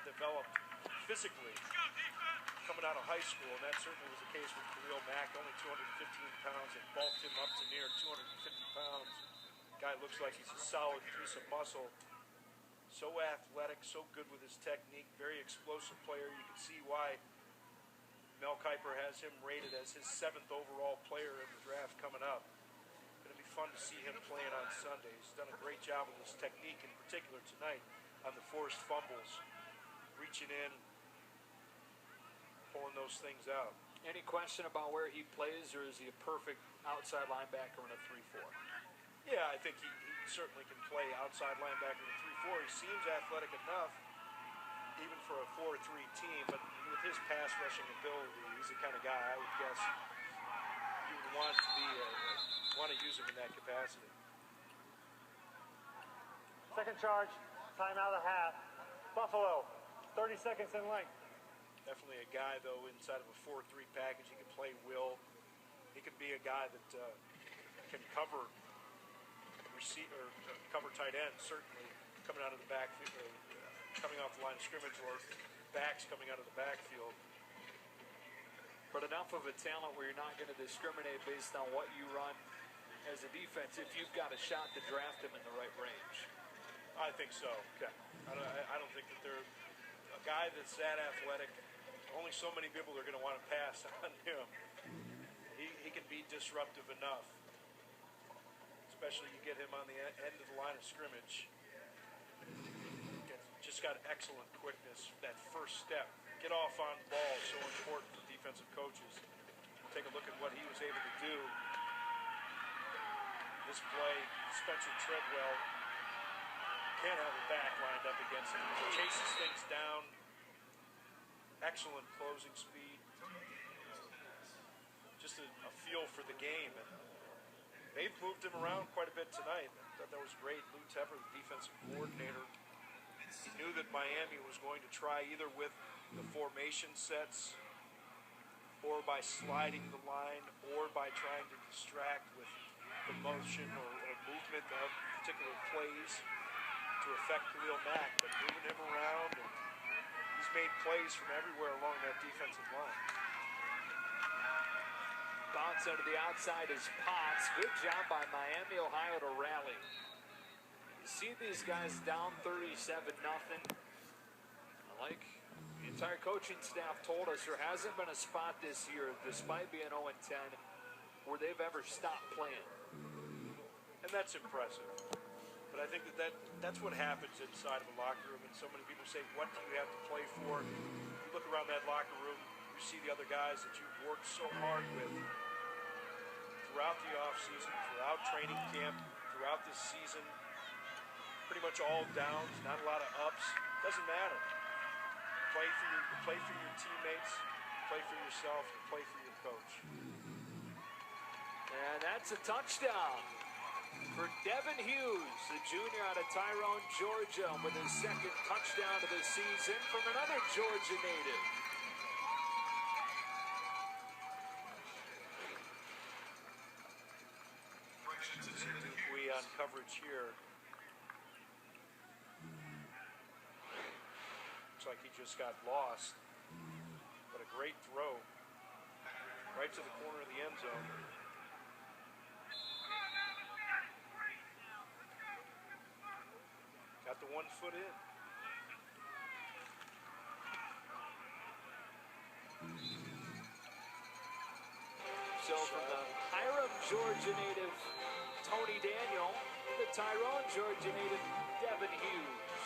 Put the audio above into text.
developed physically coming out of high school, and that certainly was the case with Khalil Mack, only 215 pounds, and bulked him up to near 250 pounds. Guy looks like he's a solid piece of muscle. So athletic, so good with his technique, very explosive player. You can see why Mel Kiper has him rated as his 7th overall player in the draft coming up. Going to be fun to see him playing on Sunday. He's done a great job with his technique, in particular tonight on the forced fumbles, reaching in, pulling those things out. Any question about where he plays, or is he a perfect outside linebacker in a 3-4? Yeah, I think he certainly can play outside linebacker in a 3-4. He seems athletic enough, even for a 4-3 team, but with his pass rushing ability, he's the kind of guy I would guess you would want to use him in that capacity. Second charge, time out of the half. Buffalo, 30 seconds in length. Definitely a guy, though, inside of a 4-3 package. He can play will. He can be a guy that can cover receiver, cover tight end, certainly coming out of the backfield, coming off the line of scrimmage, or backs coming out of the backfield. But enough of a talent where you're not going to discriminate based on what you run as a defense if you've got a shot to draft him in the right range. I think so. Okay. I don't think that they're a guy that's that athletic. Only so many people are going to want to pass on him. He can be disruptive enough, especially you get him on the end of the line of scrimmage. Just got excellent quickness. That first step, get off on ball, so important for defensive coaches. Take a look at what he was able to do. This play, Spencer Treadwell can't have a back lined up against him. He chases things down. Excellent closing speed. Just a feel for the game. And they've moved him around quite a bit tonight. I thought that was great. Lou Tepper, the defensive coordinator, he knew that Miami was going to try either with the formation sets or by sliding the line or by trying to distract with the motion or movement of particular plays to affect Khalil Mack, but moving him around, and he's made plays from everywhere along that defensive line. Bounce out of the outside is Potts. Good job by Miami, Ohio to rally. You see these guys down 37-0. Like the entire coaching staff told us, there hasn't been a spot this year, despite being 0-10, where they've ever stopped playing. And that's impressive. But I think that's what happens inside of a locker room. And so many people say, what do you have to play for? You look around that locker room, you see the other guys that you've worked so hard with throughout the offseason, throughout training camp, throughout this season. Pretty much all downs, not a lot of ups. Doesn't matter. Play for your teammates, play for yourself, and play for your coach. And that's a touchdown for Devin Hughes, the junior out of Tyrone, Georgia, with his second touchdown of the season from another Georgia native. We on coverage here. Looks like he just got lost, but a great throw right to the corner of the end zone. Got the 1 foot in. So from the Hiram, Georgia native Tony Daniel, the Tyrone, Georgia native Devin Hughes.